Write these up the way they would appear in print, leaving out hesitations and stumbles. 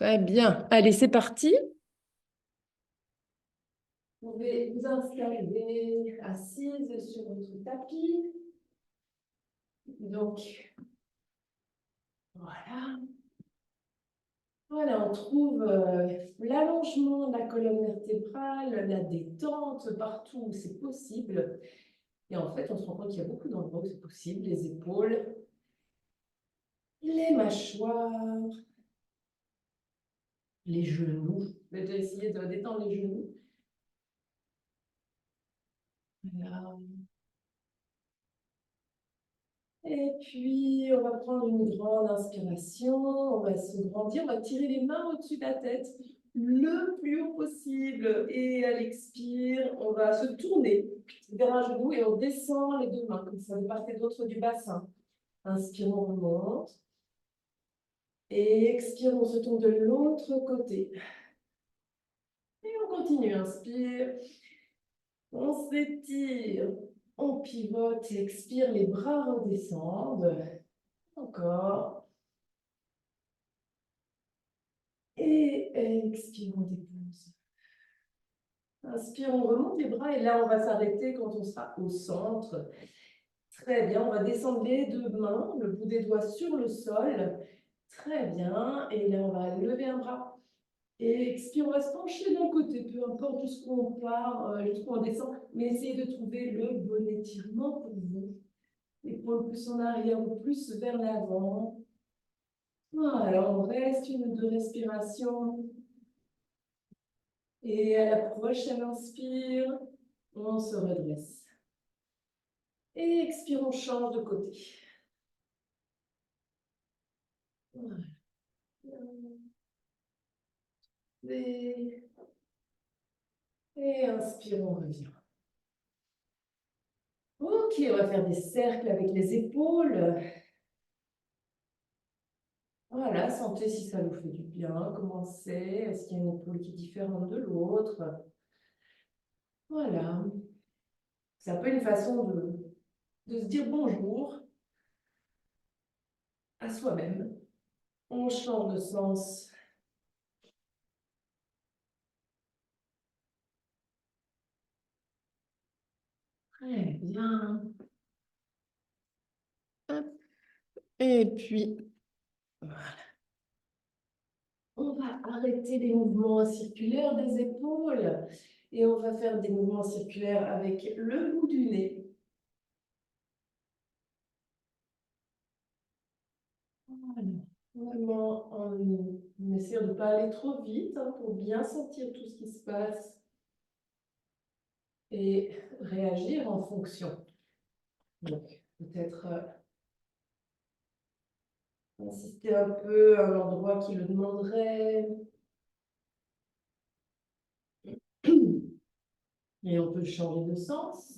Très bien. Allez, c'est parti. Vous pouvez vous installer assise sur votre tapis. Donc, voilà. Voilà, on trouve l'allongement de la colonne vertébrale, la détente partout où c'est possible. Et en fait, on se rend compte qu'il y a beaucoup d'endroits où c'est possible. Les épaules, les mâchoires, les genoux. Je vais essayer de détendre les genoux. Voilà. Et puis, on va prendre une grande inspiration, on va se grandir, on va tirer les mains au-dessus de la tête le plus haut possible. Et à l'expire, on va se tourner vers un genou et on descend les deux mains, comme ça, de part et d'autre du bassin. Inspire, on remonte. Et expire, on se tourne de l'autre côté. Et on continue, inspire. On s'étire, on pivote, expire, les bras redescendent. Encore. Et expire, on dépose. Inspire, on remonte les bras et là, on va s'arrêter quand on sera au centre. Très bien, on va descendre les deux mains, le bout des doigts sur le sol. Très bien, et là, on va lever un bras. Et expire, on va se pencher d'un côté, peu importe jusqu'où on part, jusqu'où on descend, mais essayez de trouver le bon étirement pour vous. Épaule plus en arrière ou plus vers l'avant. Voilà, on reste une ou deux respirations. Et à la prochaine inspire, on se redresse. Et expire, on change de côté. Voilà. Et inspire, on revient. Ok, on va faire des cercles avec les épaules. Voilà, sentez si ça vous fait du bien. Comment c'est? Est-ce qu'il y a une épaule qui est différente de l'autre? Voilà. C'est un peu une façon de se dire bonjour à soi-même. On change de sens. Très bien. Hop. Et puis, voilà. On va arrêter les mouvements circulaires des épaules et on va faire des mouvements circulaires avec le bout du nez. Voilà. Vraiment, on essaie de ne pas aller trop vite pour bien sentir tout ce qui se passe et réagir en fonction. Donc, peut-être insister un peu à un endroit qui le demanderait. Et on peut changer de sens.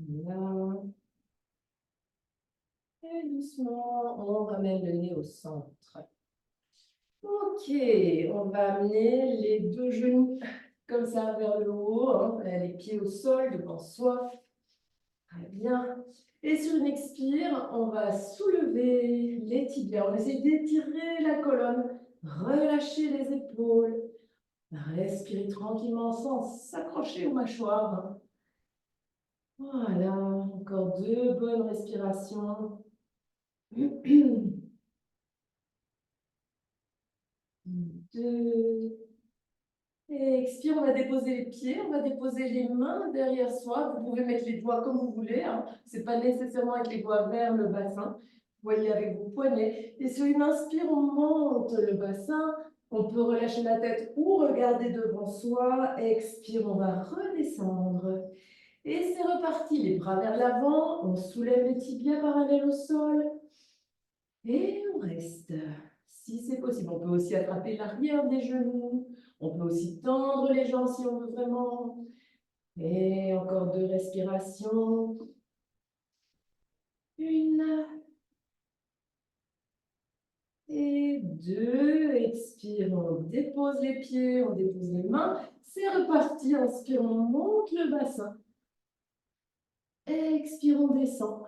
Voilà. Et doucement, on ramène le nez au centre. Ok, on va amener les deux genoux comme ça vers le haut, hein, les pieds au sol devant soi. Très bien. Et sur une expire, on va soulever les tibias. On essaie d'étirer la colonne, relâcher les épaules. Respirez tranquillement sans s'accrocher aux mâchoires. Voilà, encore deux bonnes respirations. Deux. Et expire, on va déposer les pieds, on va déposer les mains derrière soi. Vous pouvez mettre les doigts comme vous voulez. Hein. Ce n'est pas nécessairement avec les doigts vers le bassin. Vous voyez avec vos poignets. Et sur une inspire, on monte le bassin. On peut relâcher la tête ou regarder devant soi. Expire, on va redescendre. Et c'est reparti. Les bras vers l'avant. On soulève les tibias parallèles au sol. Et on reste. Si c'est possible, on peut aussi attraper l'arrière des genoux. On peut aussi tendre les jambes si on veut vraiment. Et encore deux respirations. Une. Et deux. Expire, on dépose les pieds, on dépose les mains. C'est reparti. Inspire, on monte le bassin. Expire, on descend.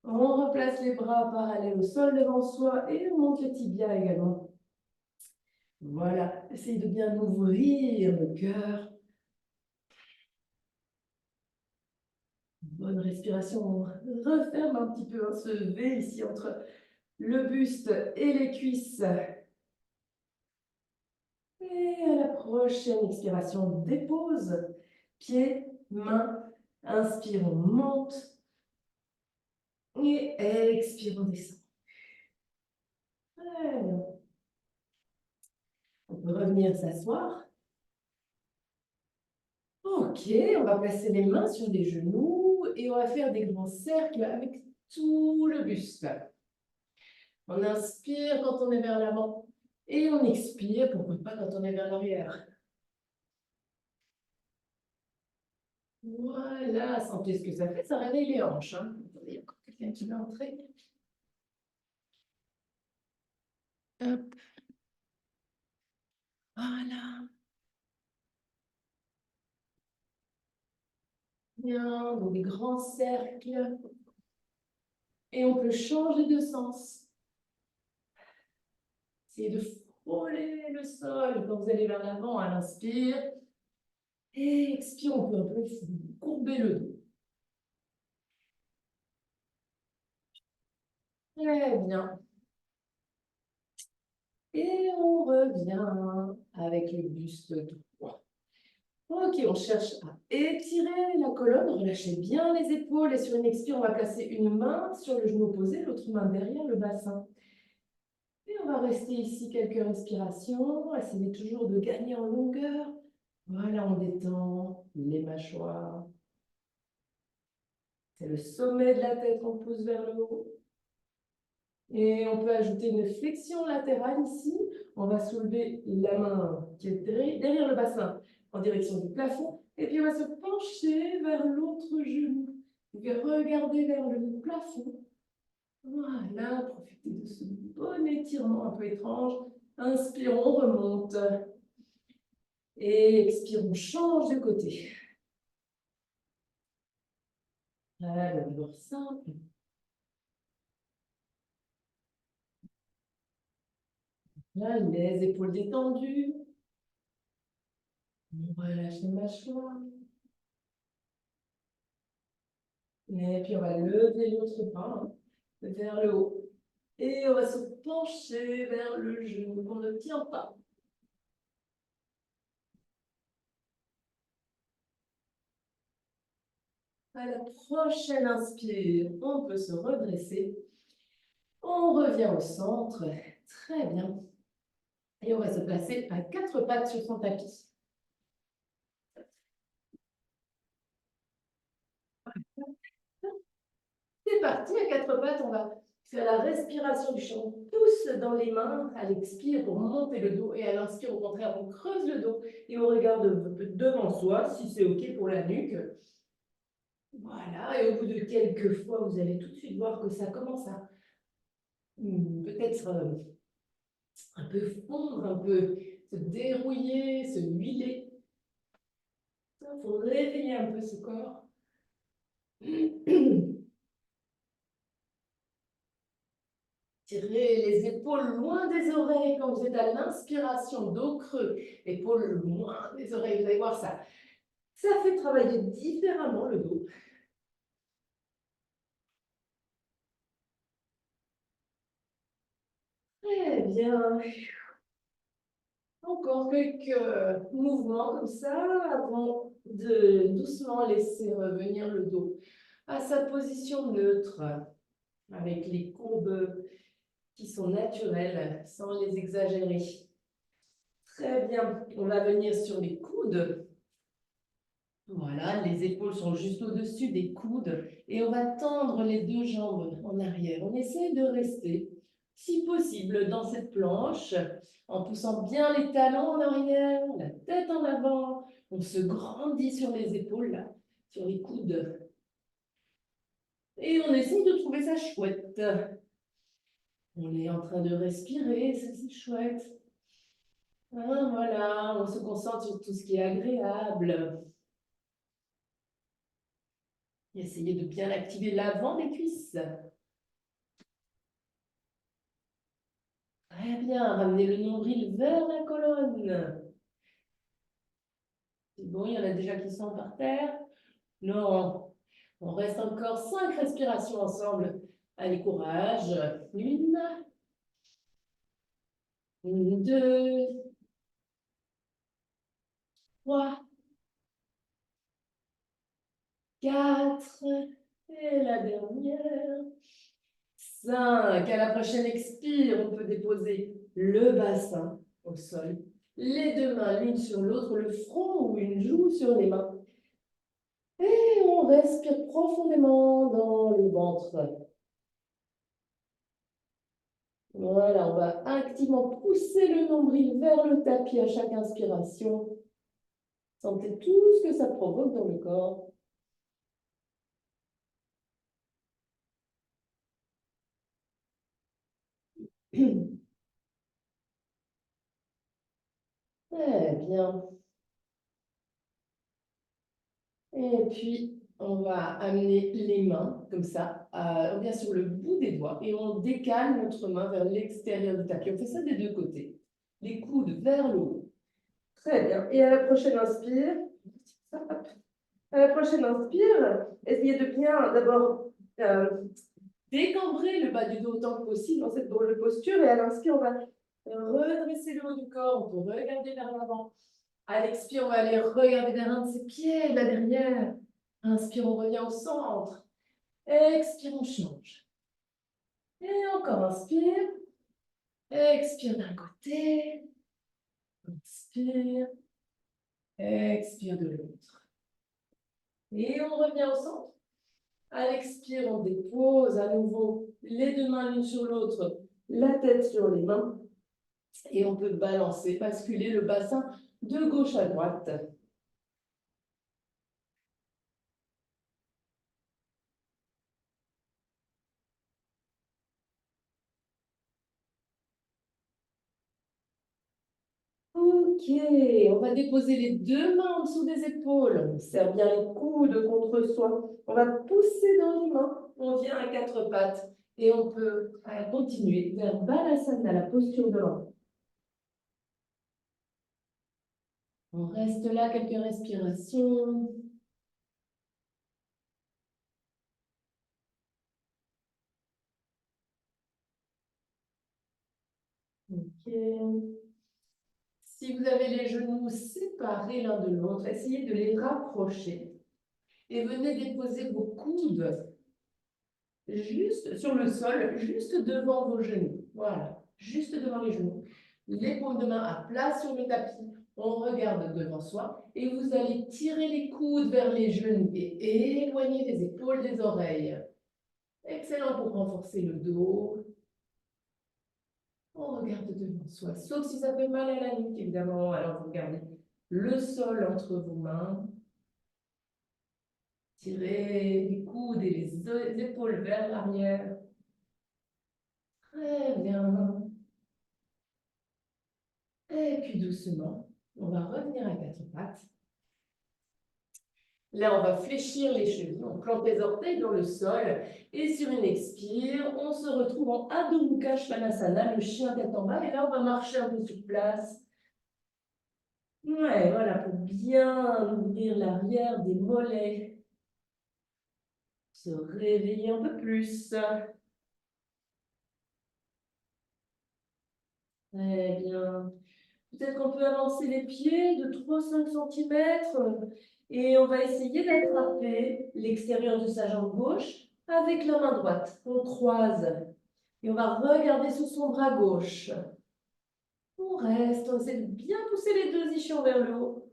On replace les bras parallèles au sol devant soi et on monte les tibias également. Voilà, essayez de bien ouvrir le cœur. Bonne respiration, on referme un petit peu ce V ici entre le buste et les cuisses. Et à la prochaine expiration, on dépose, pieds, mains, inspire, on monte. Et expire, on descend. Très bien. On peut revenir s'asseoir. Ok, on va placer les mains sur les genoux et on va faire des grands cercles avec tout le buste. On inspire quand on est vers l'avant et on expire, pourquoi pas quand on est vers l'arrière. Voilà, sentez ce que ça fait, ça réveille les hanches. Hein. Attendez, il y a encore quelqu'un qui va entrer. Hop. Voilà. Bien, donc des grands cercles. Et on peut changer de sens. Essayez de frôler le sol quand vous allez vers l'avant à l'inspire. Et expire, on peut un peu courber le dos. Très bien. Et on revient avec le buste droit. Ok, on cherche à étirer la colonne, relâchez bien les épaules et sur une expire, on va placer une main sur le genou opposé, l'autre main derrière le bassin. Et on va rester ici quelques respirations, essayez toujours de gagner en longueur. Voilà, on détend les mâchoires. C'est le sommet de la tête qu'on pousse vers le haut. Et on peut ajouter une flexion latérale ici. On va soulever la main qui est derrière le bassin en direction du plafond. Et puis on va se pencher vers l'autre genou. Vous pouvez regarder vers le plafond. Voilà, profitez de ce bon étirement un peu étrange. Inspire, on remonte. Et expire, on change de côté. Voilà, d'abord simple. Là, les épaules détendues. On relâche les mâchoires. Et puis on va lever l'autre bras hein, vers le haut. Et on va se pencher vers le genou qu'on ne tient pas. À la prochaine inspire, on peut se redresser. On revient au centre. Très bien. Et on va se placer à quatre pattes sur son tapis. C'est parti, à quatre pattes, on va faire la respiration du champ. On pousse dans les mains à l'expire pour monter le dos et à l'inspire, au contraire, on creuse le dos et on regarde devant soi, si c'est OK pour la nuque. Voilà, et au bout de quelques fois, vous allez tout de suite voir que ça commence à peut-être un peu fondre, un peu se dérouiller, se huiler. Il faut réveiller un peu ce corps. Tirez les épaules loin des oreilles quand vous êtes à l'inspiration, dos creux, épaules loin des oreilles. Vous allez voir ça. Ça fait travailler différemment le dos. Très bien. Encore quelques mouvements comme ça avant de doucement laisser revenir le dos à sa position neutre avec les courbes qui sont naturelles sans les exagérer. Très bien, on va venir sur les coudes. Voilà, les épaules sont juste au-dessus des coudes et on va tendre les deux jambes en arrière. On essaie de rester, si possible, dans cette planche en poussant bien les talons en arrière, la tête en avant. On se grandit sur les épaules, là, sur les coudes. Et on essaie de trouver ça chouette. On est en train de respirer, ça c'est chouette. Ah, voilà, on se concentre sur tout ce qui est agréable. Essayez de bien activer l'avant des cuisses. Très bien, ramenez le nombril vers la colonne. C'est bon, il y en a déjà qui sont par terre. Non, on reste encore 5 respirations ensemble. Allez, courage. 1, 2, 3, 4. Et la dernière. 5. À la prochaine expire, on peut déposer le bassin au sol. Les deux mains l'une sur l'autre, le front ou une joue sur les mains. Et on respire profondément dans le ventre. Voilà, on va activement pousser le nombril vers le tapis à chaque inspiration. Sentez tout ce que ça provoque dans le corps. Très bien. Et puis, on va amener les mains, comme ça, on vient sur le bout des doigts et on décale notre main vers l'extérieur du tapis. On fait ça des deux côtés. Les coudes vers le haut. Très bien. Et à la prochaine inspire, essayez de bien d'abord décambrer le bas du dos autant que possible dans cette drôle de posture. Et à l'inspire, on va redresser le haut du corps. On peut regarder vers l'avant. À l'expire, on va aller regarder vers un de ses pieds, là derrière. Inspire, on revient au centre. Expire, on change. Et encore inspire. Expire d'un côté. Inspire. Expire de l'autre. Et on revient au centre. À l'expire, on dépose à nouveau les deux mains l'une sur l'autre, la tête sur les mains. Et on peut balancer, basculer le bassin de gauche à droite. Ok, on va déposer les deux mains en dessous des épaules. On serre bien les coudes contre soi. On va pousser dans les mains. On vient à quatre pattes. Et on peut continuer vers Balasana, la posture de l'enfant. On reste là quelques respirations. Ok. Si vous avez les genoux séparés l'un de l'autre, essayez de les rapprocher. Et venez déposer vos coudes juste sur le sol, juste devant vos genoux. Voilà, juste devant les genoux. Les paumes de main à plat sur le tapis. On regarde devant soi et vous allez tirer les coudes vers les genoux et éloigner les épaules des oreilles. Excellent pour renforcer le dos. On regarde devant soi, sauf si ça fait mal à la nuque, évidemment. Alors, vous gardez le sol entre vos mains. Tirez les coudes et les épaules vers l'arrière. Très bien. Et puis doucement, on va revenir à quatre pattes. Là, on va fléchir les chevilles, on plante les orteils dans le sol. Et sur une expire, on se retrouve en Adho Mukha Svanasana, le chien tête en bas. Et là, on va marcher un peu sur place. Ouais, voilà, pour bien ouvrir l'arrière des mollets. Se réveiller un peu plus. Très bien. Peut-être qu'on peut avancer les pieds de 3-5 cm et on va essayer d'attraper l'extérieur de sa jambe gauche avec la main droite. On croise et on va regarder sous son bras gauche. On reste, on essaie de bien pousser les deux ischions vers le haut.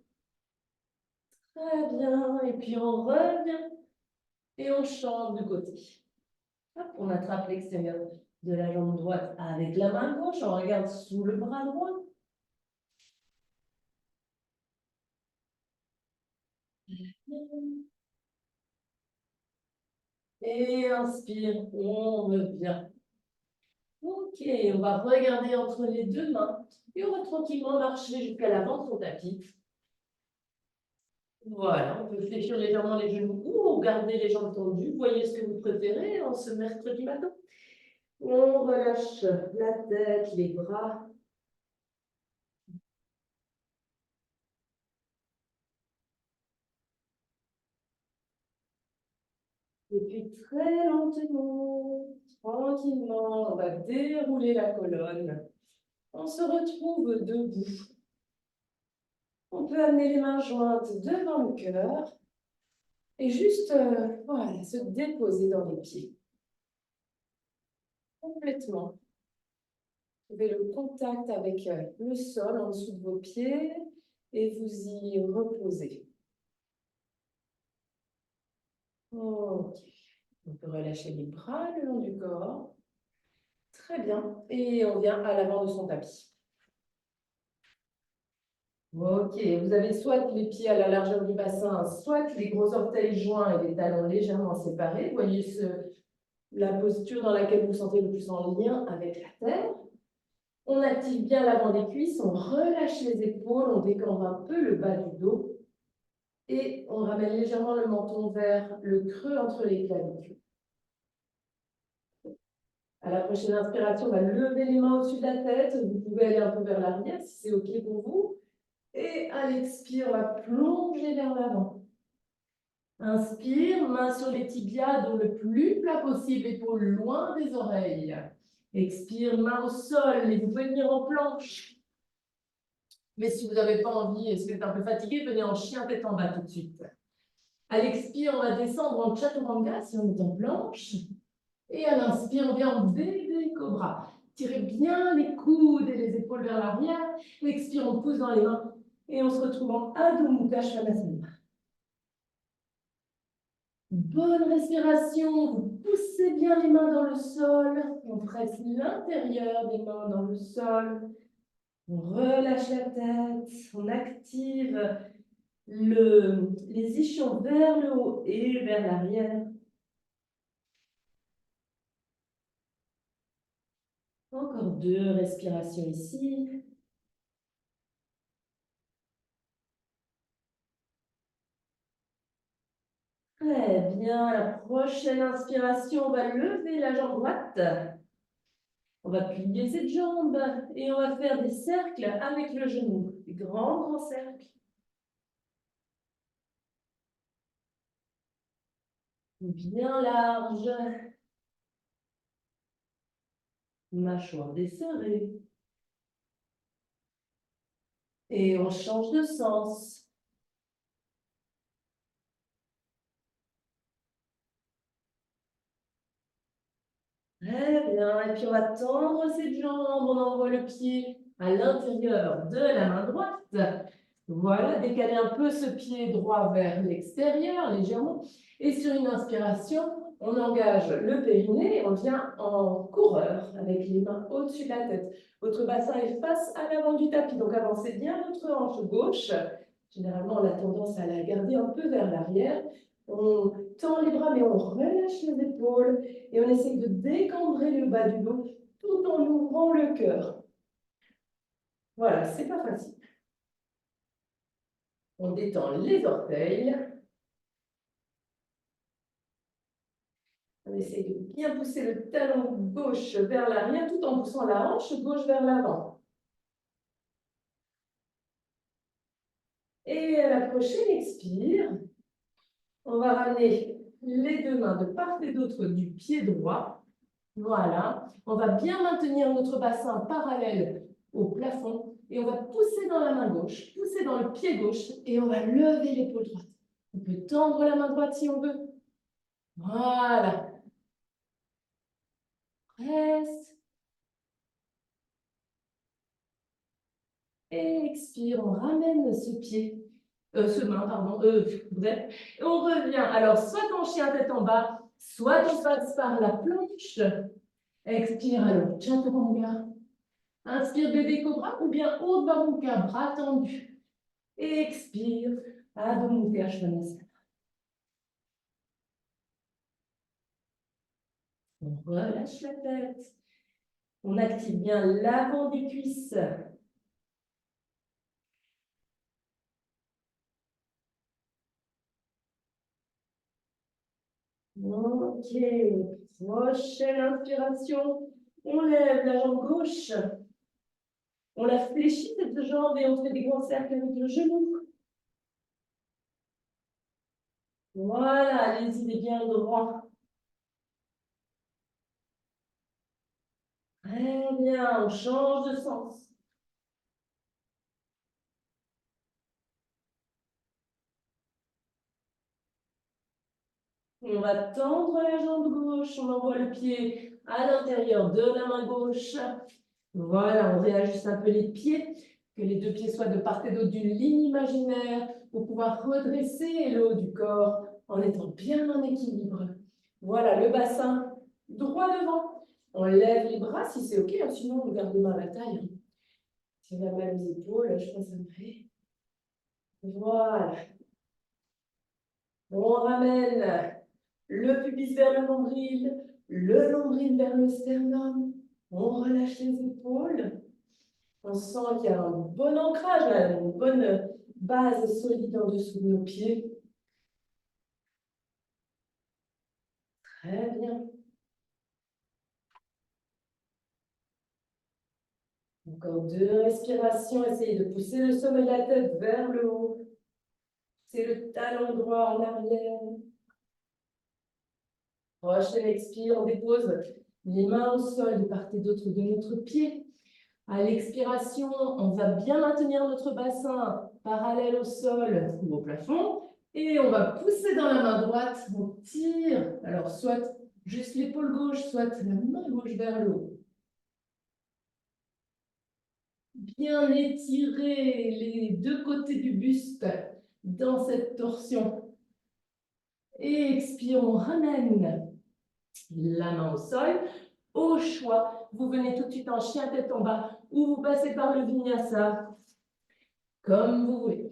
Très bien. Et puis on revient et on change de côté. Hop, on attrape l'extérieur de la jambe droite avec la main gauche. On regarde sous le bras droit. Et inspire, on revient. Ok, on va regarder entre les deux mains et on va tranquillement marcher jusqu'à l'avant de son tapis. Voilà, on peut fléchir légèrement les genoux ou garder les jambes tendues. Voyez ce que vous préférez en ce mercredi matin. On relâche la tête, les bras. Et puis très lentement, tranquillement, on va dérouler la colonne. On se retrouve debout. On peut amener les mains jointes devant le cœur et juste voilà, se déposer dans les pieds. Complètement. Trouvez le contact avec le sol en dessous de vos pieds et vous y reposez. Ok. On peut relâcher les bras le long du corps. Très bien. Et on vient à l'avant de son tapis. Ok, vous avez soit les pieds à la largeur du bassin, soit les gros orteils joints et les talons légèrement séparés. Voyez la posture dans laquelle vous vous sentez le plus en lien avec la terre. On active bien l'avant des cuisses, on relâche les épaules, on décambre un peu le bas du dos et on ramène légèrement le menton vers le creux entre les clavicules. À la prochaine inspiration, on va lever les mains au-dessus de la tête. Vous pouvez aller un peu vers l'arrière si c'est OK pour vous. Et à l'expire, on va plonger vers l'avant. Inspire, main sur les tibias, dos le plus plat possible, épaules loin des oreilles. Expire, main au sol, et vous pouvez venir en planche. Mais si vous n'avez pas envie, et si vous êtes un peu fatigué, venez en chien tête en bas tout de suite. À l'expire, on va descendre en chaturanga si on est en planche. Et à l'inspire, on vient en bébé cobra. Tirez bien les coudes et les épaules vers l'arrière. L'expire, on pousse dans les mains. Et on se retrouve en Adho Mukha Svanasana. Bonne respiration. Vous poussez bien les mains dans le sol. On presse l'intérieur des mains dans le sol. On relâche la tête. On active les ischions vers le haut et vers l'arrière. Encore 2 respirations ici. Très bien. La prochaine inspiration, on va lever la jambe droite. On va plier cette jambe et on va faire des cercles avec le genou. Des grands, grands cercles. Bien large. Mâchoire desserrée. Et on change de sens. Très bien. Et puis on va tendre cette jambe. On envoie le pied à l'intérieur de la main droite. Voilà, décaler un peu ce pied droit vers l'extérieur, légèrement. Et sur une inspiration, on engage le périnée et on vient en coureur avec les mains au-dessus de la tête. Votre bassin est face à l'avant du tapis, donc avancez bien votre hanche gauche. Généralement, on a tendance à la garder un peu vers l'arrière. On tend les bras, mais on relâche les épaules et on essaye de décambrer le bas du dos tout en ouvrant le cœur. Voilà, c'est pas facile. On détend les orteils. On essaye de bien pousser le talon gauche vers l'arrière tout en poussant la hanche gauche vers l'avant. Et à la prochaine expire, on va ramener les 2 mains de part et d'autre du pied droit. Voilà. On va bien maintenir notre bassin parallèle au plafond et on va pousser dans la main gauche, pousser dans le pied gauche et on va lever l'épaule droite. On peut tendre la main droite si on veut. Voilà. Reste. Et expire, on ramène ce main, pardon, bref. Et on revient. Alors, soit en chien tête en bas, soit on passe par la planche. Expire, alors, chaturanga. Inspire, bébé cobra, ou bien Urdhva Mukha, bras tendus. Et expire, Adho Mukha Svanasana. On relâche la tête. On active bien l'avant des cuisses. Ok. Prochaine inspiration. On lève la jambe gauche. On la fléchit cette jambe et on fait des grands cercles avec le genou. Voilà, allez-y, des bien droits. Très bien, on change de sens. On va tendre la jambe gauche, on envoie le pied à l'intérieur de la main gauche. Voilà, on réajuste un peu les pieds, que les deux pieds soient de part et d'autre d'une ligne imaginaire pour pouvoir redresser le haut du corps en étant bien en équilibre. Voilà, le bassin droit devant. On lève les bras si c'est OK, hein, sinon on garde les mains à la taille. Si on a mal aux épaules, je pense que ça me fait. Voilà. On ramène le pubis vers le nombril vers le sternum. On relâche les épaules. On sent qu'il y a un bon ancrage, là, une bonne base solide en dessous de nos pieds. Très bien. Encore 2 respirations. Essayez de pousser le sommet de la tête vers le haut. C'est le talon droit en arrière. Prochaine expire, on dépose les mains au sol de part et d'autre de notre pied. À l'expiration, on va bien maintenir notre bassin parallèle au sol ou au plafond. Et on va pousser dans la main droite. On tire. Alors, soit juste l'épaule gauche, soit la main gauche vers le haut. Bien étirer les deux côtés du buste dans cette torsion. Et expire, on ramène la main au sol. Au choix, vous venez tout de suite en chien tête en bas ou vous passez par le vinyasa, comme vous voulez.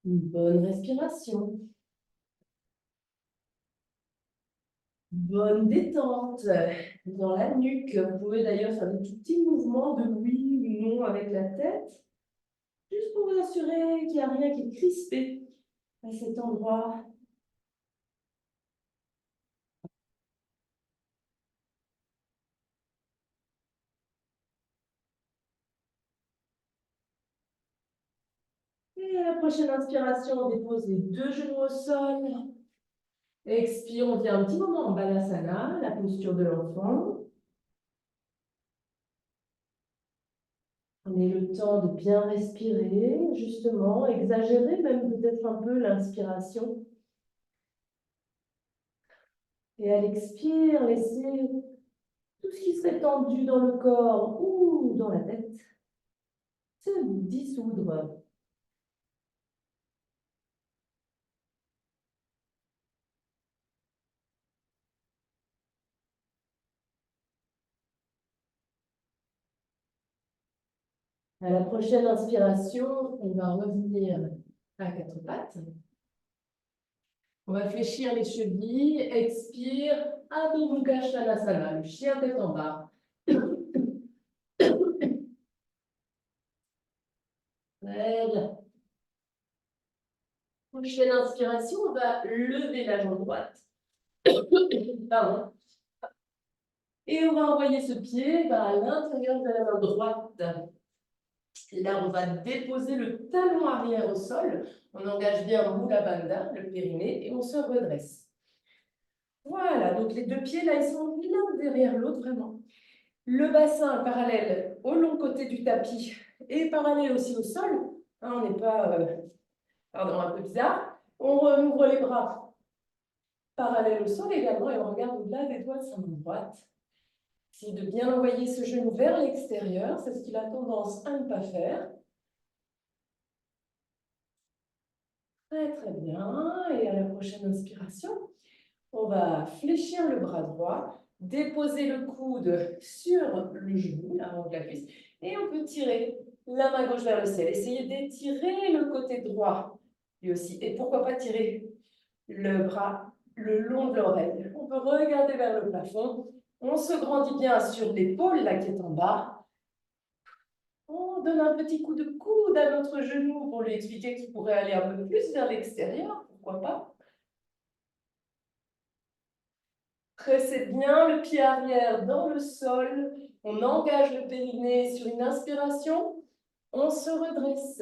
Une bonne respiration. Bonne détente dans la nuque. Vous pouvez d'ailleurs faire des tout petits mouvements de oui ou non avec la tête, juste pour vous assurer qu'il n'y a rien qui est crispé à cet endroit. Et à la prochaine inspiration, on dépose les deux genoux au sol. Expire, on vient un petit moment en Balasana, la posture de l'enfant. Prenez le temps de bien respirer, justement, exagérer même peut-être un peu l'inspiration. Et à l'expire, laissez tout ce qui serait tendu dans le corps ou dans la tête se dissoudre. À la prochaine inspiration, on va revenir à quatre pattes. On va fléchir les chevilles. Expire, Adho Mukha Svanasana, le chien tête en bas. Très bien. Prochaine inspiration, on va lever la jambe droite. Pardon. Et on va envoyer ce pied à l'intérieur de la main droite. Là, on va déposer le talon arrière au sol. On engage bien Mula Bandha, le périnée, et on se redresse. Voilà, donc les deux pieds, là, ils sont l'un derrière l'autre, vraiment. Le bassin parallèle au long côté du tapis et parallèle aussi au sol. Hein, on n'est pas, pardon, un peu bizarre. On ouvre les bras parallèles au sol également et on regarde au-delà des doigts de sa main droite. Essayez de bien envoyer ce genou vers l'extérieur, c'est ce qu'il a tendance à ne pas faire. Très très bien, et à la prochaine inspiration, on va fléchir le bras droit, déposer le coude sur le genou, l'avant de la cuisse, et on peut tirer la main gauche vers le ciel. Essayez d'étirer le côté droit, lui aussi, et pourquoi pas tirer le bras le long de l'oreille. On peut regarder vers le plafond, on se grandit bien sur l'épaule, là qui est en bas. On donne un petit coup de coude à notre genou pour lui expliquer qu'il pourrait aller un peu plus vers l'extérieur, pourquoi pas. Pressez bien le pied arrière dans le sol. On engage le périnée sur une inspiration. On se redresse.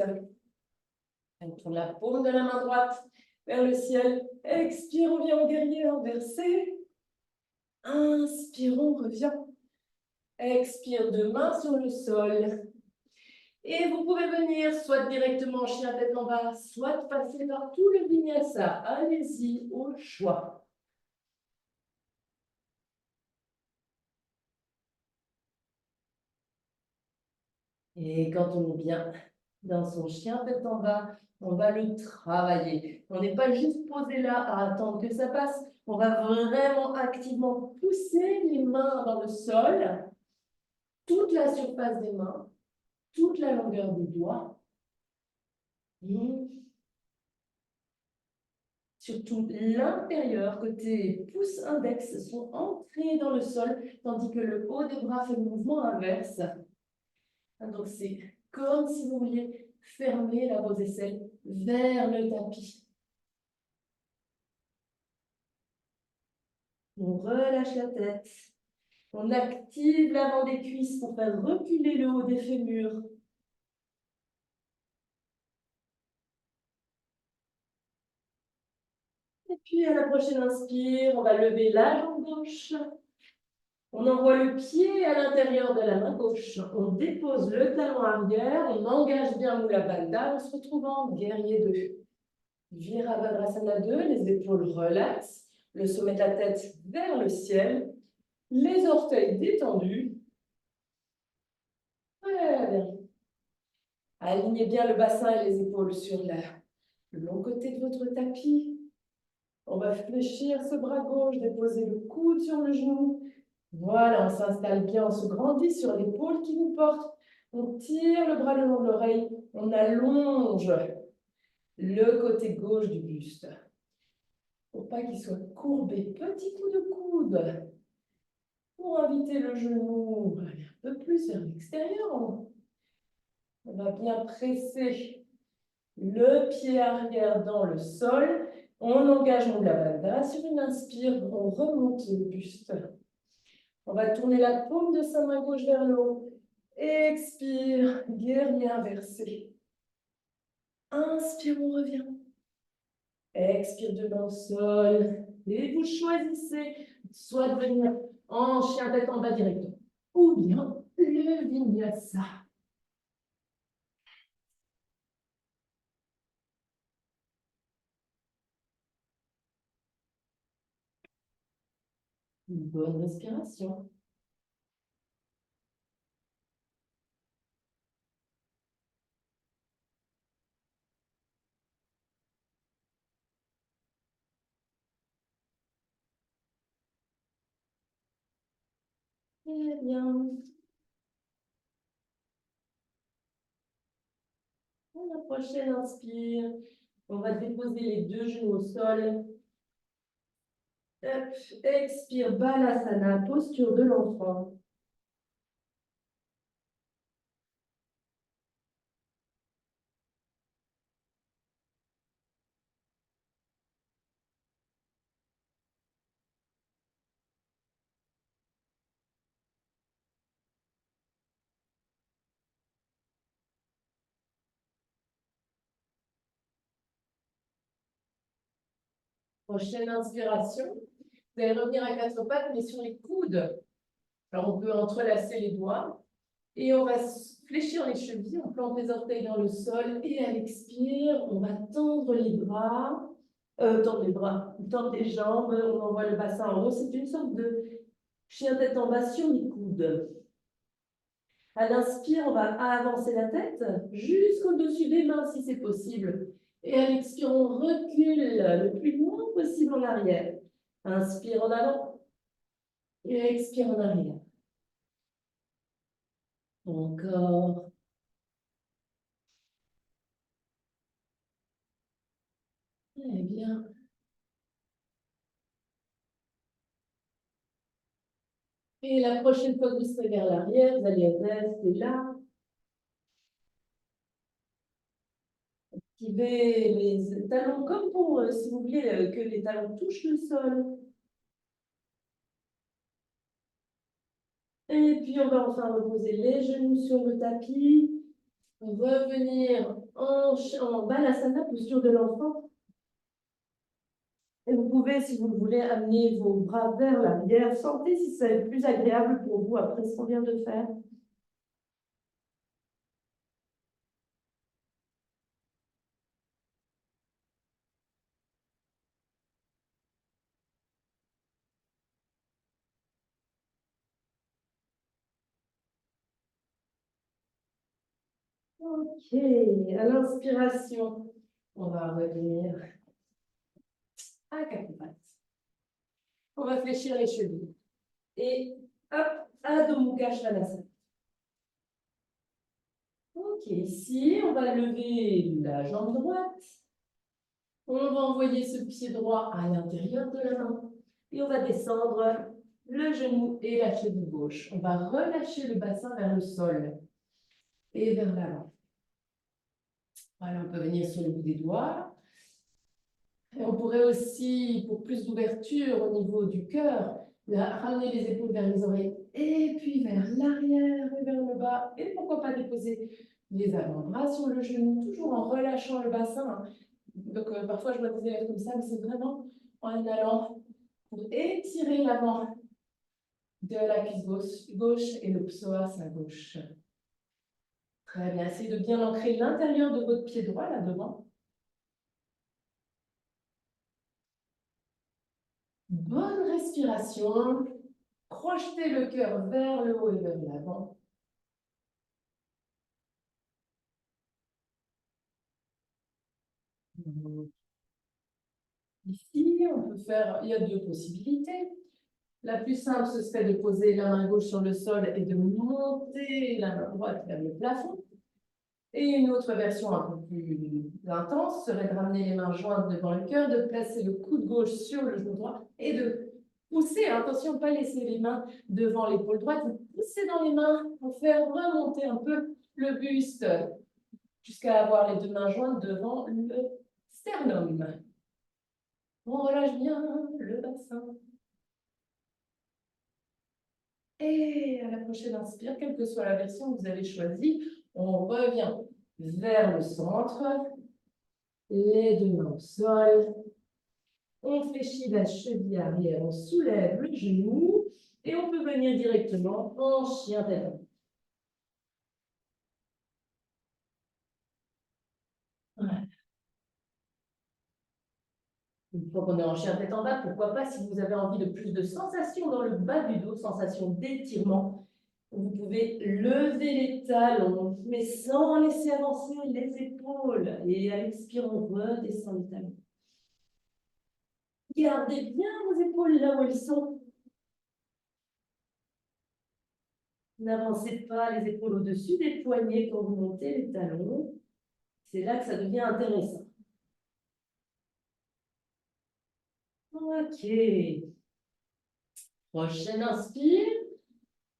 On tourne la paume de la main droite vers le ciel. Expire, on vient en guerrier inversé. Inspire, on revient. Expire, deux mains sur le sol. Et vous pouvez venir soit directement en chien tête en bas, soit passer par tout le vinyasa. Allez-y, au choix. Et quand on est bien dans son chien tête en bas, on va le travailler. On n'est pas juste posé là à attendre que ça passe. On va vraiment activement pousser les mains dans le sol, toute la surface des mains, toute la longueur des doigts. Surtout l'intérieur, côté pouce index, sont ancrés dans le sol, tandis que le haut des bras fait le mouvement inverse. Donc c'est comme si vous vouliez fermer la vos aisselles vers le tapis. On relâche la tête. On active l'avant des cuisses pour faire reculer le haut des fémurs. Et puis à la prochaine inspire, on va lever la jambe gauche. On envoie le pied à l'intérieur de la main gauche. On dépose le talon arrière. On engage bien Mula Bandha. On se retrouve en guerrier 2. Virabhadrasana 2, les épaules relaxent. Le sommet de la tête vers le ciel. Les orteils détendus. Très bien. Alignez bien le bassin et les épaules sur le long côté de votre tapis. On va fléchir ce bras gauche, déposer le coude sur le genou. Voilà, on s'installe bien, on se grandit sur l'épaule qui nous porte. On tire le bras le long de l'oreille, on allonge le côté gauche du buste. Pour pas qu'il soit courbé, petit coup de coude. Pour inviter le genou à aller un peu plus vers l'extérieur. On va bien presser le pied arrière dans le sol. On engage Mula Bandha. Sur une inspire, on remonte le buste. On va tourner la paume de sa main gauche vers le haut. Expire, guerrier inversé. Inspire, on revient. Expire, deux mains au sol. Et vous choisissez soit de venir en chien tête en bas directement, ou bien le vinyasa. Une bonne respiration. Très bien. À la prochaine inspire, on va déposer les deux genoux au sol. Hop, expire, Balasana, posture de l'enfant. Prochaine inspiration, vous allez revenir à quatre pattes, mais sur les coudes. Alors, on peut entrelacer les doigts et on va fléchir les chevilles. On plante les orteils dans le sol et à l'expire, on va tendre les bras, tendre les jambes. On envoie le bassin en haut. C'est une sorte de chien tête en bas sur les coudes. À l'inspire, on va avancer la tête jusqu'au-dessus des mains si c'est possible. Et à l'expire, on recule le plus loin possible en arrière. Inspire en avant et expire en arrière. Encore. Très bien. Et la prochaine fois que vous serez vers l'arrière, vous allez rester là. Activez les talons comme pour, si vous voulez, que les talons touchent le sol. Et puis, on va enfin reposer les genoux sur le tapis. Revenir en balasana, posture de l'enfant. Et vous pouvez, si vous le voulez, amener vos bras vers l'arrière. Sentez si c'est plus agréable pour vous après ce qu'on vient de faire. Ok, à l'inspiration, on va revenir à quatre pattes. On va fléchir les chevilles. Et hop, Adho Mukha Svanasana. Ok, ici, on va lever la jambe droite. On va envoyer ce pied droit à l'intérieur de la main. Et on va descendre le genou et la cheville gauche. On va relâcher le bassin vers le sol et vers l'avant. Voilà, on peut venir sur le bout des doigts. Et on pourrait aussi, pour plus d'ouverture au niveau du cœur, ramener les épaules vers les oreilles et puis vers l'arrière et vers le bas. Et pourquoi pas déposer les avant-bras sur le genou, toujours en relâchant le bassin. Donc, parfois, je vois des élèves comme ça, mais c'est vraiment en allant pour étirer l'avant de la cuisse gauche et le psoas à gauche. Très bien. Essayez de bien ancrer l'intérieur de votre pied droit là devant. Bonne respiration. Projetez le cœur vers le haut et vers l'avant. Ici, on peut faire, il y a deux possibilités. La plus simple, ce serait de poser la main gauche sur le sol et de monter la main droite vers le plafond. Et une autre version un peu plus intense serait de ramener les mains jointes devant le cœur, de placer le coude gauche sur le genou droit et de pousser, attention, pas laisser les mains devant l'épaule droite, pousser dans les mains pour faire remonter un peu le buste jusqu'à avoir les deux mains jointes devant le sternum. On relâche bien le bassin. Et à la prochaine inspire, quelle que soit la version que vous avez choisie, on revient vers le centre, les deux mains au sol. On fléchit la cheville arrière, on soulève le genou et on peut venir directement en chien tête en bas. Voilà. Une fois qu'on est en chien tête en bas, pourquoi pas, si vous avez envie de plus de sensations dans le bas du dos, sensation d'étirement, vous pouvez lever les talons, mais sans laisser avancer les épaules. Et à l'expire, on redescend les talons. Gardez bien vos épaules là où elles sont. N'avancez pas les épaules au-dessus des poignets quand vous montez les talons. C'est là que ça devient intéressant. Ok. Prochaine inspire.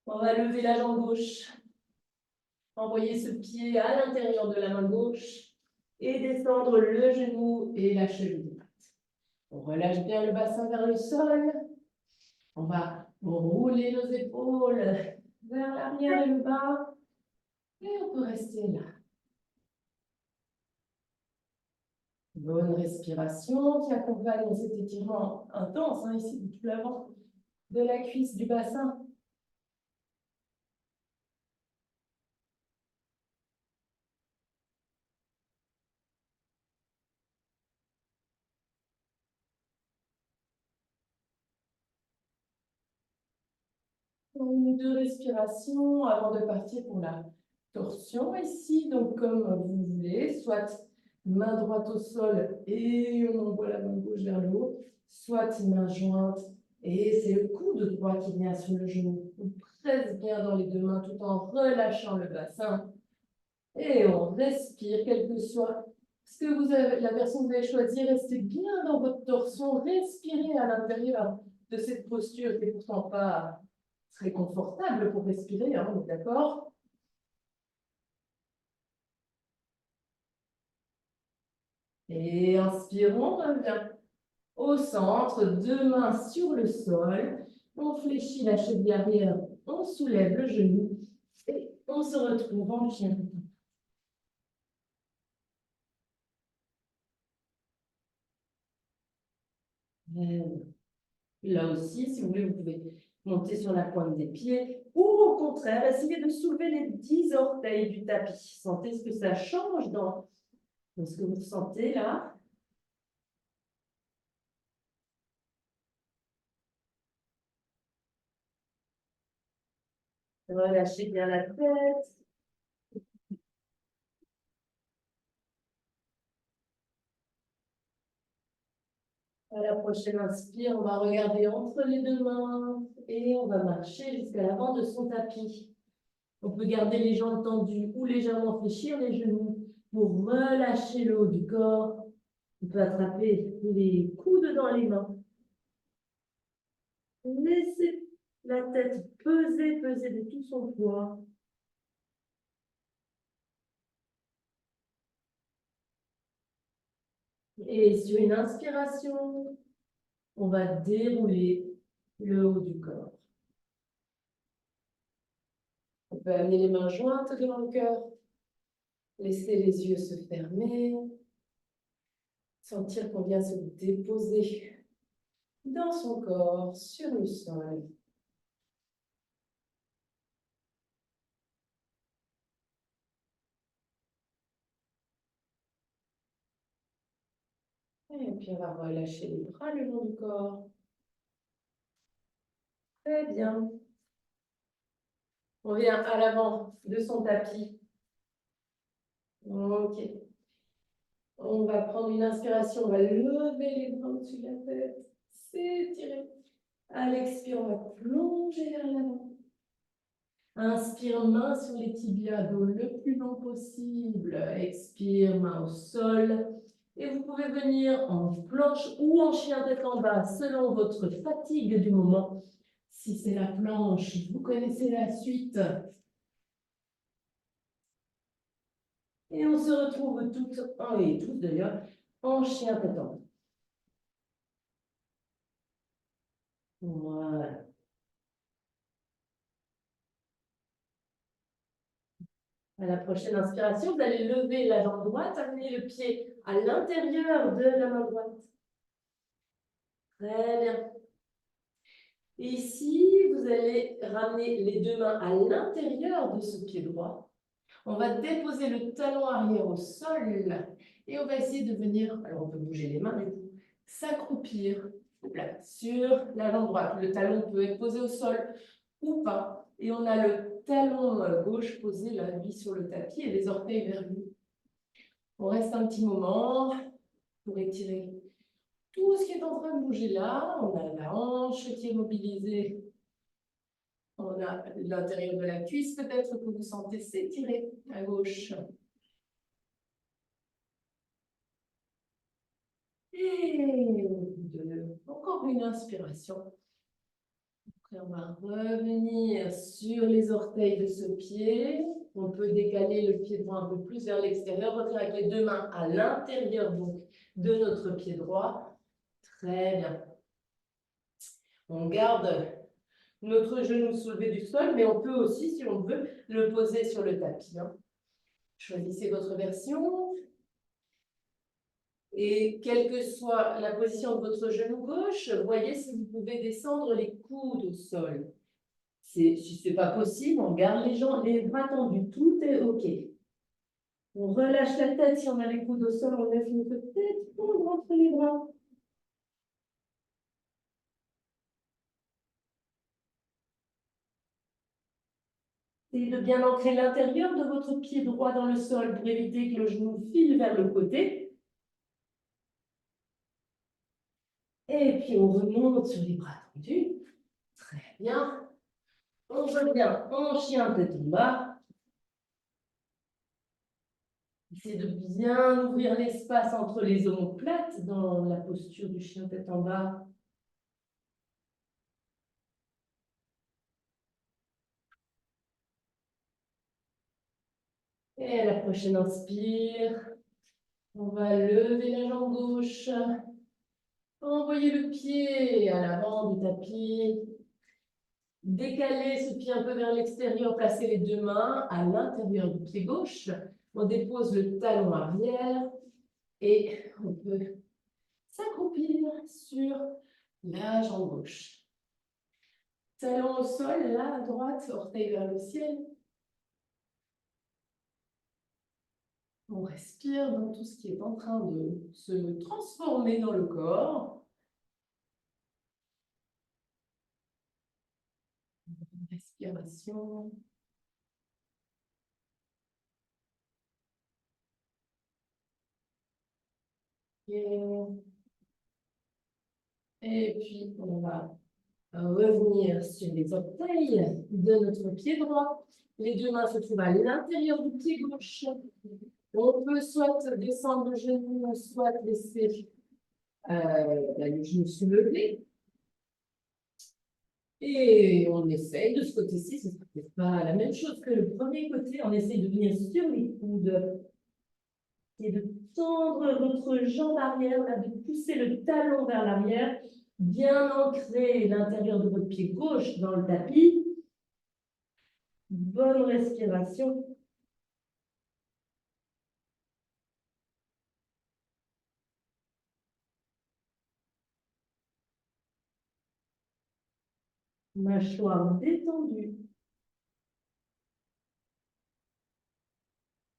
On va lever la jambe gauche. Envoyer ce pied à l'intérieur de la main gauche et descendre le genou et la cheville droite. On relâche bien le bassin vers le sol. On va rouler nos épaules vers l'arrière et le bas. Et on peut rester là. Bonne respiration qui accompagne cet étirement intense, ici, tout l'avant de la cuisse du bassin. Une ou deux respirations avant de partir pour la torsion ici. Donc, comme vous voulez, soit main droite au sol et on envoie la main gauche vers le haut, soit main jointe et c'est le coude droit qui vient sur le genou. On presse bien dans les deux mains tout en relâchant le bassin. Et on respire, quel que soit ce que vous avez, la version que vous avez choisie, restez bien dans votre torsion, respirez à l'intérieur de cette posture qui n'est pourtant pas très confortable pour respirer, on est d'accord? Et inspirons, on revient au centre, deux mains sur le sol. On fléchit la cheville arrière, on soulève le genou et on se retrouve en chien. Là aussi, si vous voulez, vous pouvez monter sur la pointe des pieds ou au contraire, essayez de soulever les 10 orteils du tapis. Sentez ce que ça change dans ce que vous ressentez là. Relâchez bien la tête. À la prochaine inspire, on va regarder entre les deux mains et on va marcher jusqu'à l'avant de son tapis. On peut garder les jambes tendues ou légèrement fléchir les genoux pour relâcher le haut du corps. On peut attraper les coudes dans les mains. Laissez la tête peser de tout son poids. Et sur une inspiration, on va dérouler le haut du corps. On peut amener les mains jointes devant le cœur. Laisser les yeux se fermer. Sentir qu'on vient se déposer dans son corps, sur le sol. Et puis on va relâcher les bras le long du corps. Très bien. On vient à l'avant de son tapis. Ok. On va prendre une inspiration, on va lever les bras au-dessus de la tête, s'étirer. À l'expire, on va plonger vers l'avant. Inspire, main sur les tibias, dos le plus long possible. Expire, main au sol. Et vous pouvez venir en planche ou en chien tête en bas, selon votre fatigue du moment. Si c'est la planche, vous connaissez la suite. Et on se retrouve toutes, et tous d'ailleurs, en chien tête en bas. Voilà. À la prochaine inspiration, vous allez lever la jambe droite, amener le pied à l'intérieur de la main droite. Très bien. Ici, vous allez ramener les deux mains à l'intérieur de ce pied droit. On va déposer le talon arrière au sol et on va essayer de venir, alors on peut bouger les mains du coup, s'accroupir sur la jambe droite. Le talon peut être posé au sol ou pas. Et on a le talon gauche posé là, lui, sur le tapis et les orteils vers lui. On reste un petit moment pour étirer tout ce qui est en train de bouger là. On a la hanche qui est mobilisée. On a l'intérieur de la cuisse peut-être que vous sentez s'étirer à gauche. Et encore une inspiration. Après, on va revenir sur les orteils de ce pied. On peut décaler le pied droit un peu plus vers l'extérieur. Revenir avec les deux mains à l'intérieur donc de notre pied droit. Très bien. On garde notre genou soulevé du sol, mais on peut aussi, si on veut, le poser sur le tapis. Choisissez votre version. Et quelle que soit la position de votre genou gauche, voyez si vous pouvez descendre les coudes au sol. Si ce n'est pas possible, on garde les jambes, les bras tendus. Tout est OK. On relâche la tête. Si on a les coudes au sol, on laisse notre tête fondre entre les bras. Essayez de bien ancrer l'intérieur de votre pied droit dans le sol pour éviter que le genou file vers le côté. Et puis, on remonte sur les bras tendus. Très bien. On revient en chien tête en bas. Essayez de bien ouvrir l'espace entre les omoplates dans la posture du chien tête en bas. Et à la prochaine inspire, On va lever la jambe gauche. Envoyer le pied à l'avant du tapis. Décaler ce pied un peu vers l'extérieur, placer les deux mains à l'intérieur du pied gauche. On dépose le talon arrière et on peut s'accroupir sur la jambe gauche. Talon au sol, là à droite, orteil vers le ciel. On respire dans tout ce qui est en train de se transformer dans le corps. Respiration. Et puis, on va revenir sur les orteils de notre pied droit. Les deux mains se trouvent à l'intérieur du pied gauche. On peut soit descendre le genou, soit laisser le genou soulevé. Et on essaye de ce côté-ci, ce n'est pas la même chose que le premier côté. On essaye de venir sur les coudes et de tendre votre jambe arrière, là, de pousser le talon vers l'arrière, bien ancrer l'intérieur de votre pied gauche dans le tapis. Bonne respiration. Mâchoire détendue.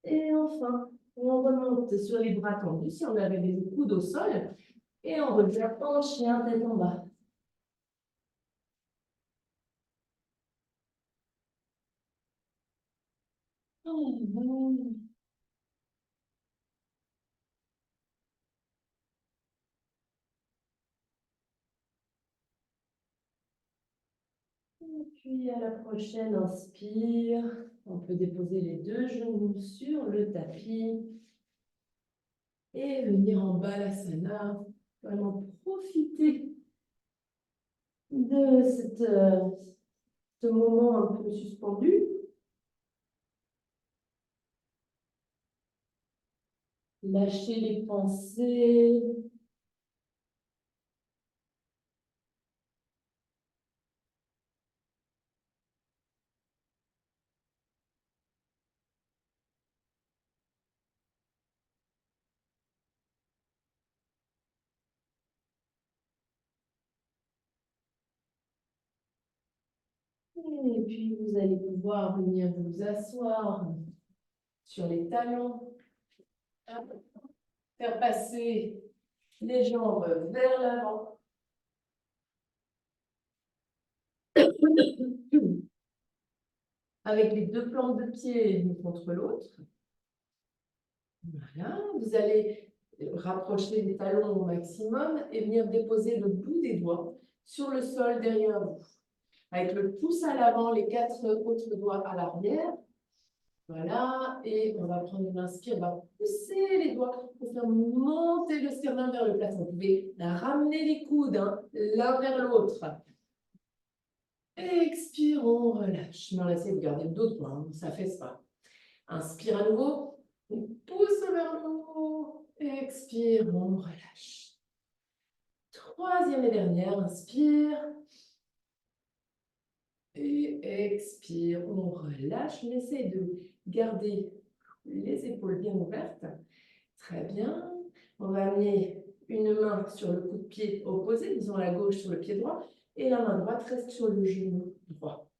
Et enfin, on remonte sur les bras tendus si on avait les coudes au sol. Et on revient en chien, tête en bas. Et puis à la prochaine, inspire. On peut déposer les deux genoux sur le tapis. Et venir en balasana. Vraiment profiter de ce moment un peu suspendu. Lâchez les pensées. Et puis, vous allez pouvoir venir vous asseoir sur les talons. Faire passer les jambes vers l'avant. Avec les deux plantes de pied l'une contre l'autre. Voilà. Vous allez rapprocher les talons au maximum et venir déposer le bout des doigts sur le sol derrière vous. Avec le pouce à l'avant, les quatre autres doigts à l'arrière. Voilà, et on va prendre une inspire, on va pousser les doigts pour faire monter le sternum vers le plafond. Vous pouvez ramener les coudes l'un vers l'autre. Expire, on relâche. Mais on essaie de garder le dos droit, ça fait ça. Inspire à nouveau, on pousse vers le haut. Expire, on relâche. Troisième et dernière, inspire. Et expire, on relâche. On essaie de garder les épaules bien ouvertes. Très bien. On va amener une main sur le coup de pied opposé, disons la gauche sur le pied droit, et la main droite reste sur le genou droit.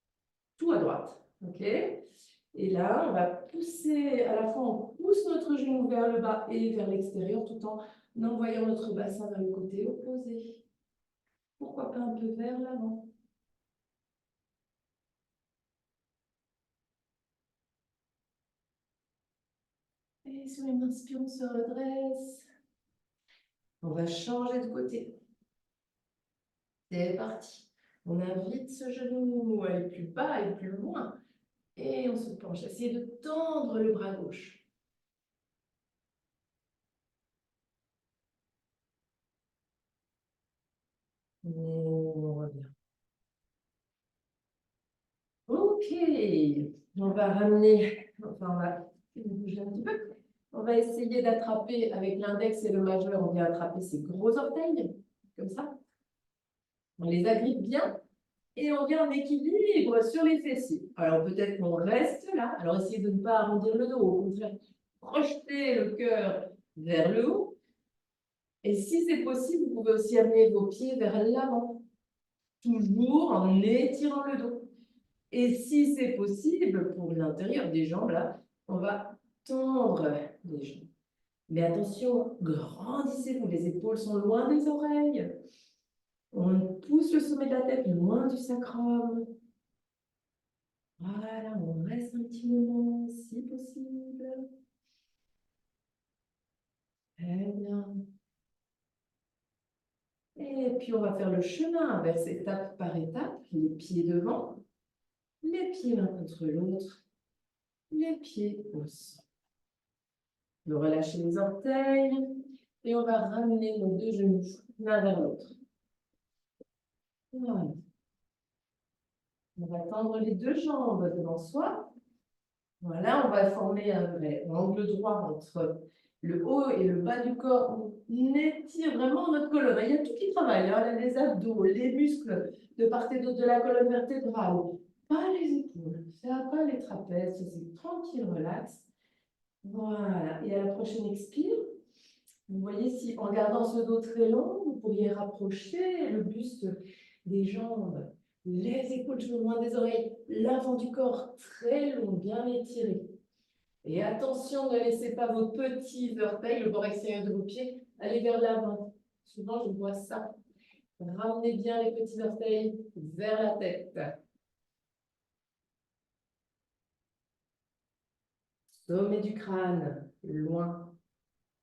Tout à droite. OK? Et là, on va pousser, à la fois on pousse notre genou vers le bas et vers l'extérieur tout en envoyant notre bassin vers le côté opposé. Pourquoi pas un peu vers l'avant. Et sur une inspire, on se redresse. On va changer de côté. C'est parti. On invite ce genou à aller plus bas et plus loin. Et on se penche. Essayez de tendre le bras gauche. Et on revient. Ok. On va ramener, enfin on va bouger un petit peu. On va essayer d'attraper avec l'index et le majeur, on vient attraper ces gros orteils, comme ça. On les agrippe bien et on vient en équilibre sur les fessiers. Alors peut-être qu'on reste là. Alors essayez de ne pas arrondir le dos, au contraire, projetez le cœur vers le haut. Et si c'est possible, vous pouvez aussi amener vos pieds vers l'avant, toujours en étirant le dos. Et si c'est possible, pour l'intérieur des jambes, là, on va tendre les jambes. Mais attention, grandissez-vous, les épaules sont loin des oreilles. On pousse le sommet de la tête loin du sacrum. Voilà, on reste un petit moment, si possible. Très bien. Et puis, on va faire le chemin inverse, étape par étape, les pieds devant, les pieds l'un contre l'autre, les pieds au sol. On va relâcher les orteils et on va ramener nos deux genoux l'un vers l'autre. Voilà. On va tendre les deux jambes devant soi. Voilà, on va former un vrai angle droit entre le haut et le bas du corps. On étire vraiment notre colonne. Il y a tout qui travaille, hein, les abdos, les muscles de part et d'autre de la colonne vertébrale. Pas les épaules, ça pas les trapèzes, c'est tranquille, relax. Voilà, et à la prochaine expire, vous voyez si en gardant ce dos très long, vous pourriez rapprocher le buste des jambes, les épaules toujours loin des oreilles, l'avant du corps très long, bien étiré. Et attention, ne laissez pas vos petits orteils, le bord extérieur de vos pieds, aller vers l'avant. Souvent, je vois ça. Ramenez bien les petits orteils vers la tête. Sommet du crâne, loin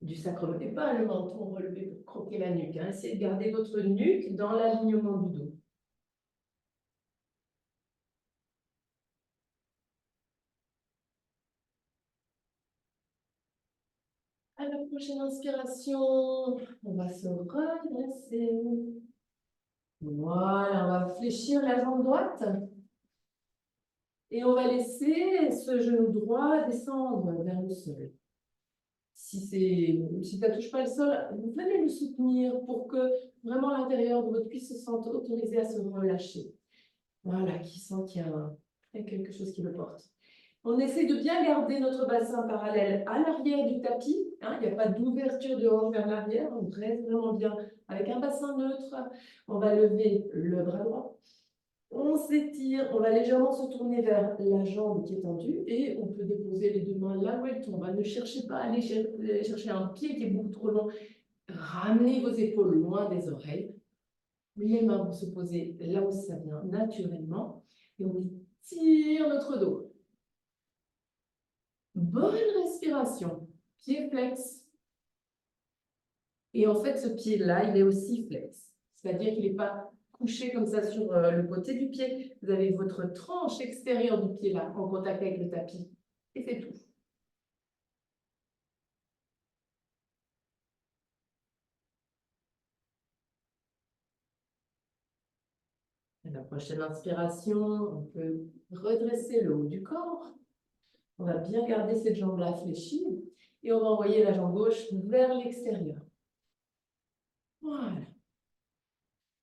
du sacrum. Et pas le menton relevé pour croquer la nuque. Hein. Essayez de garder votre nuque dans l'alignement du dos. À la prochaine inspiration, on va se redresser. Voilà, on va fléchir la jambe droite. Et on va laisser ce genou droit descendre vers le sol. Si ça ne touche pas le sol, vous venez le soutenir pour que vraiment l'intérieur de votre cuisse se sente autorisé à se relâcher. Voilà, qui sent qu'il y a quelque chose qui le porte. On essaie de bien garder notre bassin parallèle à l'arrière du tapis. Hein, il n'y a pas d'ouverture de hanche vers l'arrière. On reste vraiment bien avec un bassin neutre. On va lever le bras droit. On s'étire, on va légèrement se tourner vers la jambe qui est tendue et on peut déposer les deux mains là où elles tombent. Ne cherchez pas à aller chercher un pied qui est beaucoup trop long. Ramenez vos épaules loin des oreilles. Les mains vont se poser là où ça vient naturellement et on tire notre dos. Bonne respiration. Pied flex. Et en fait, ce pied-là, il est aussi flex. C'est-à-dire qu'il n'est pas couché comme ça sur le côté du pied. Vous avez votre tranche extérieure du pied là, en contact avec le tapis. Et c'est tout. À la prochaine inspiration, on peut redresser le haut du corps. On va bien garder cette jambe-là fléchie. Et on va envoyer la jambe gauche vers l'extérieur. Voilà.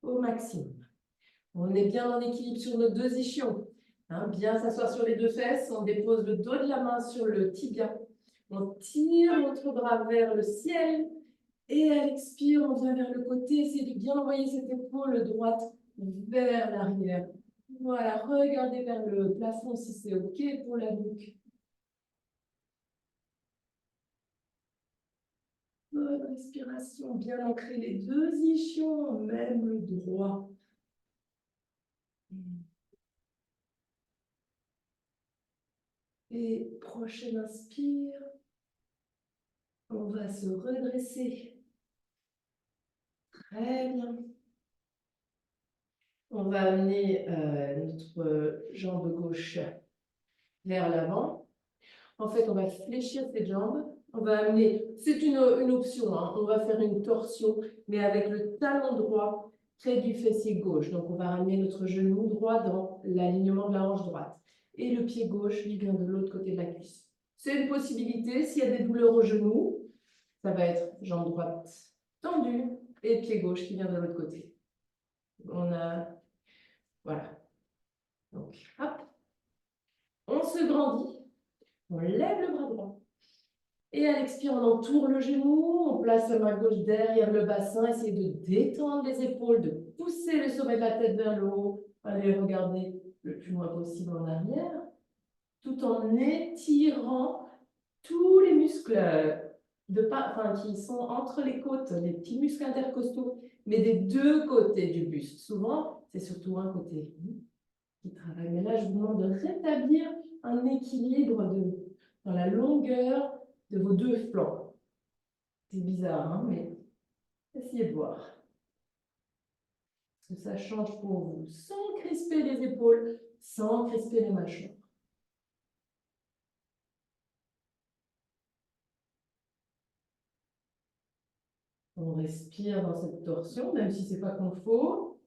Au maximum. On est bien en équilibre sur nos deux ischions. Hein, bien s'asseoir sur les deux fesses, on dépose le dos de la main sur le tibia. On tire notre bras vers le ciel et à l'expire, on vient vers le côté. Essayez de bien envoyer cette épaule droite vers l'arrière. Voilà, regardez vers le plafond si c'est OK pour la nuque. Bonne respiration, bien ancrer les deux ischions, même le droit. Et prochaine inspire. On va se redresser. Très bien. On va amener notre jambe gauche vers l'avant. En fait, on va fléchir cette jambe. On va amener, c'est une option, hein, on va faire une torsion, mais avec le talon droit près du fessier gauche. Donc, on va ramener notre genou droit dans l'alignement de la hanche droite. Et le pied gauche, lui, vient de l'autre côté de la cuisse. C'est une possibilité. S'il y a des douleurs au genou, ça va être jambe droite tendue et pied gauche qui vient de l'autre côté. On a, voilà. Donc, hop, on se grandit, on lève le bras droit. Et à l'expire, on entoure le genou, on place la main gauche derrière le bassin, essayez de détendre les épaules, de pousser le sommet de la tête vers le haut. Allez regarder le plus loin possible en arrière, tout en étirant tous les muscles qui sont entre les côtes, les petits muscles intercostaux, mais des deux côtés du buste. Souvent, c'est surtout un côté qui travaille. Mais là, je vous demande de rétablir un équilibre dans la longueur de vos deux flancs. C'est bizarre, hein, mais essayez de voir. Est-ce que ça change pour vous? Sans crisper les épaules, sans crisper les mâchoires. On respire dans cette torsion, même si ce n'est pas confort.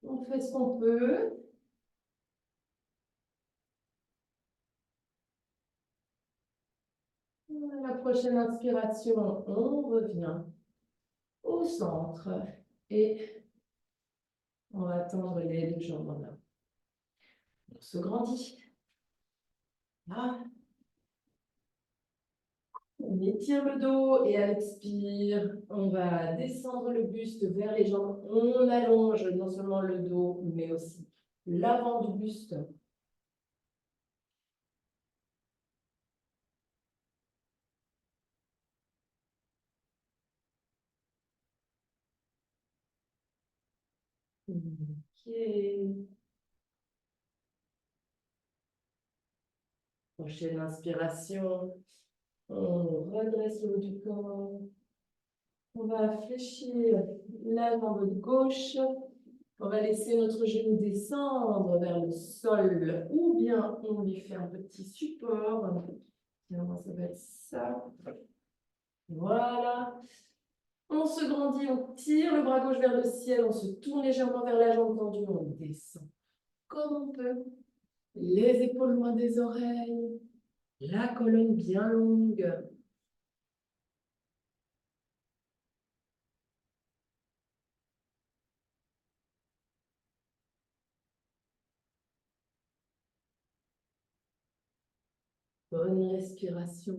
On fait ce qu'on peut. La prochaine inspiration, on revient au centre et on va tendre les deux jambes en avant. On se grandit. Là. On étire le dos et à l'expire, on va descendre le buste vers les jambes. On allonge non seulement le dos, mais aussi l'avant du buste. Ok. Prochaine inspiration. On redresse le haut du corps. On va fléchir la jambe gauche. On va laisser notre genou descendre vers le sol ou bien on lui fait un petit support. Finalement, ça va être ça. Voilà. On se grandit, on tire le bras gauche vers le ciel, on se tourne légèrement vers la jambe tendue, on descend comme on peut. Les épaules loin des oreilles, la colonne bien longue. Bonne respiration.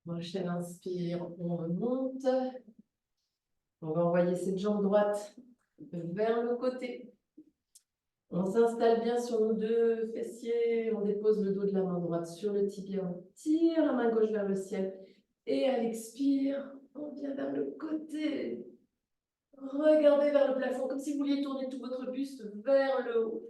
Prochaine inspire, on remonte. On va envoyer cette jambe droite vers le côté. On s'installe bien sur nos deux fessiers. On dépose le dos de la main droite sur le tibia. On tire la main gauche vers le ciel. Et à l'expire, on vient vers le côté. Regardez vers le plafond, comme si vous vouliez tourner tout votre buste vers le haut.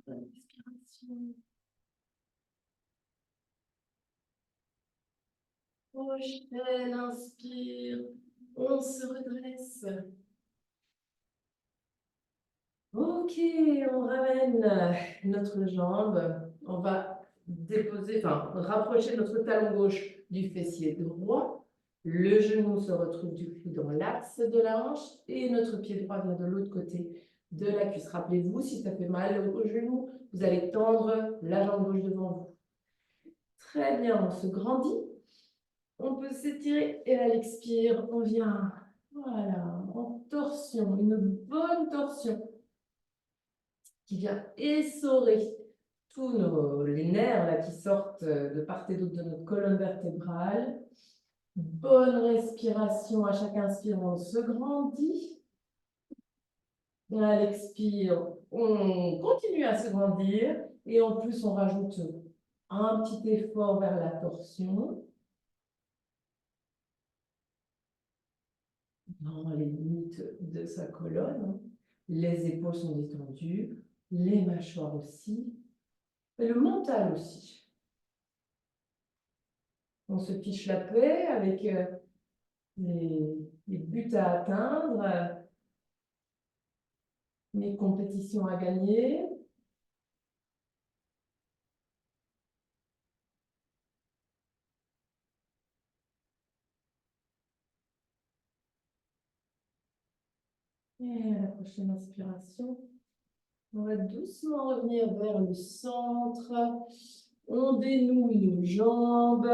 Inspiration. Prochaine inspire. On se redresse. Ok, on ramène notre jambe. On va rapprocher notre talon gauche du fessier droit. Le genou se retrouve du coup dans l'axe de la hanche et notre pied droit vient de l'autre côté de la cuisse. Rappelez-vous, si ça fait mal au genou, vous allez tendre la jambe gauche devant vous. Très bien, on se grandit. On peut s'étirer et à l'expire, on vient, voilà, en torsion, une bonne torsion qui vient essorer tous les nerfs là, qui sortent de part et d'autre de notre colonne vertébrale. Bonne respiration à chaque inspire, on se grandit. À l'expire, on continue à se grandir et en plus on rajoute un petit effort vers la torsion. Dans les limites de sa colonne. Les épaules sont détendues, les mâchoires aussi, et le mental aussi. On se fiche la paix avec les buts à atteindre, les compétitions à gagner. Et à la prochaine inspiration, on va doucement revenir vers le centre. On dénoue nos jambes.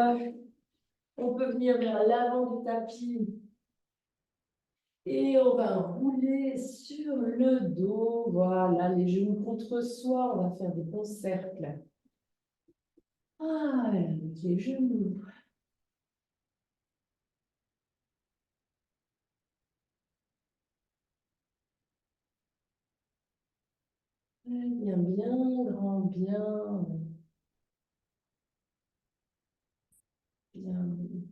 On peut venir vers l'avant du tapis. Et on va rouler sur le dos. Voilà, les genoux contre soi. On va faire des bons cercles. Ah, avec les genoux. Bien, bien, grand, bien.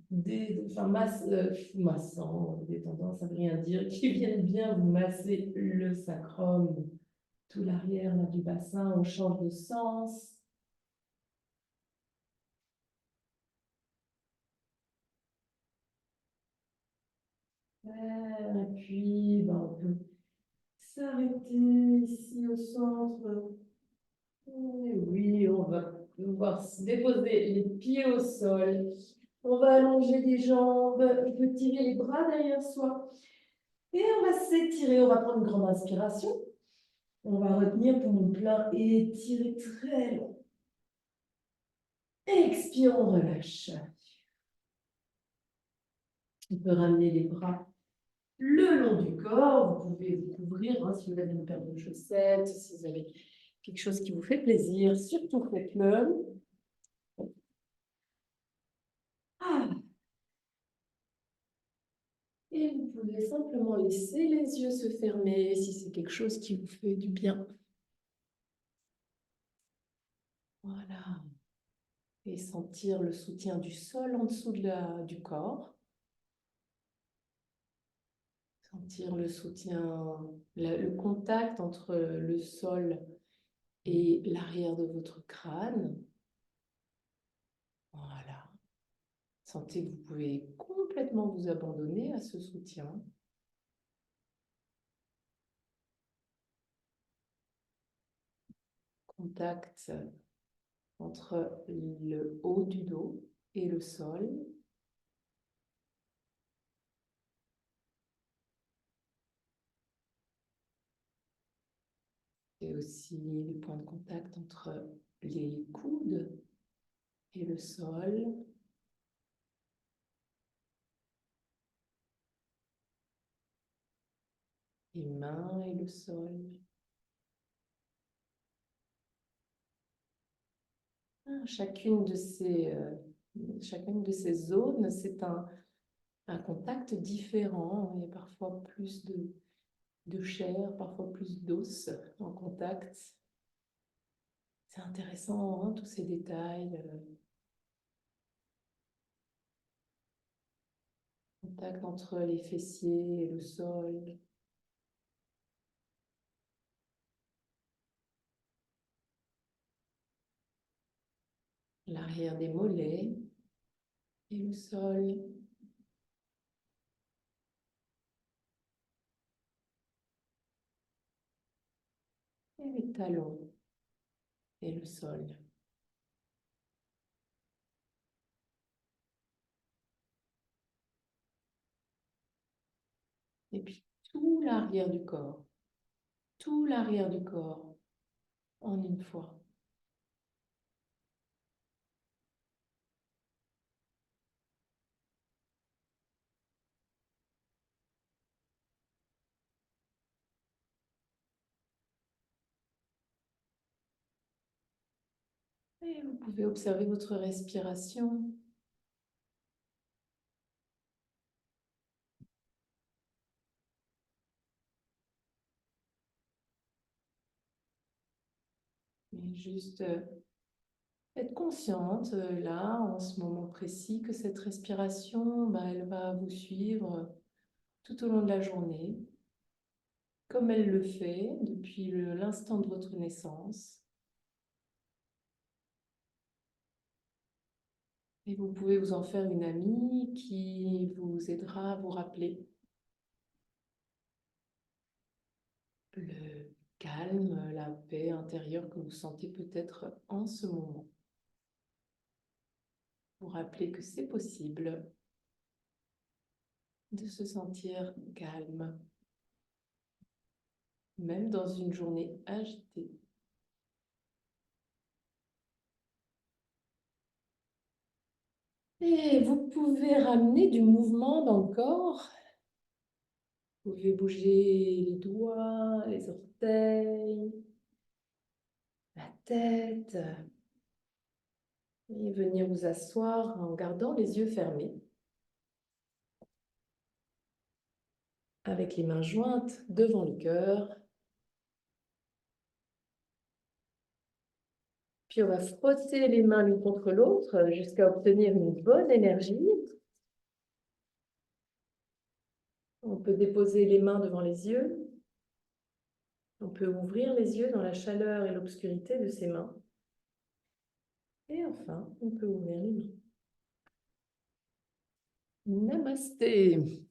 Bien, enfin, massant, détendant, ça ne veut rien dire, qui viennent bien vous masser le sacrum, tout l'arrière là, du bassin, on change de sens. Et puis, ben, on peut s'arrêter ici au centre. Et oui, on va pouvoir se déposer les pieds au sol. On va allonger les jambes, on peut tirer les bras derrière soi. Et on va s'étirer, on va prendre une grande inspiration. On va retenir poumon plein et étirer très long. Expire, on relâche. On peut ramener les bras le long du corps. Vous pouvez vous couvrir hein, si vous avez une paire de chaussettes, si vous avez quelque chose qui vous fait plaisir. Surtout faites-le. Ah. Et vous pouvez simplement laisser les yeux se fermer si c'est quelque chose qui vous fait du bien. Voilà. Et sentir le soutien du sol en dessous du corps. Sentir le soutien, le contact entre le sol et l'arrière de votre crâne. Voilà. Sentez que vous pouvez complètement vous abandonner à ce soutien. Contact entre le haut du dos et le sol. Et aussi les points de contact entre les coudes et le sol. Les mains et le sol. Chacune de ces zones, c'est un contact différent. Il y a parfois plus de chair, parfois plus d'os en contact. C'est intéressant, hein, tous ces détails. Contact entre les fessiers et le sol. L'arrière des mollets et le sol. Et les talons et le sol. Et puis tout l'arrière du corps. Tout l'arrière du corps en une fois. Et vous pouvez observer votre respiration. Et juste être consciente là, en ce moment précis, que cette respiration, elle va vous suivre tout au long de la journée, comme elle le fait depuis l'instant de votre naissance. Et vous pouvez vous en faire une amie qui vous aidera à vous rappeler le calme, la paix intérieure que vous sentez peut-être en ce moment. Vous rappeler que c'est possible de se sentir calme, même dans une journée agitée. Et vous pouvez ramener du mouvement dans le corps. Vous pouvez bouger les doigts, les orteils, la tête. Et venir vous asseoir en gardant les yeux fermés. Avec les mains jointes devant le cœur. Puis on va frotter les mains l'une contre l'autre jusqu'à obtenir une bonne énergie. On peut déposer les mains devant les yeux. On peut ouvrir les yeux dans la chaleur et l'obscurité de ses mains. Et enfin, on peut ouvrir les mains. Namasté.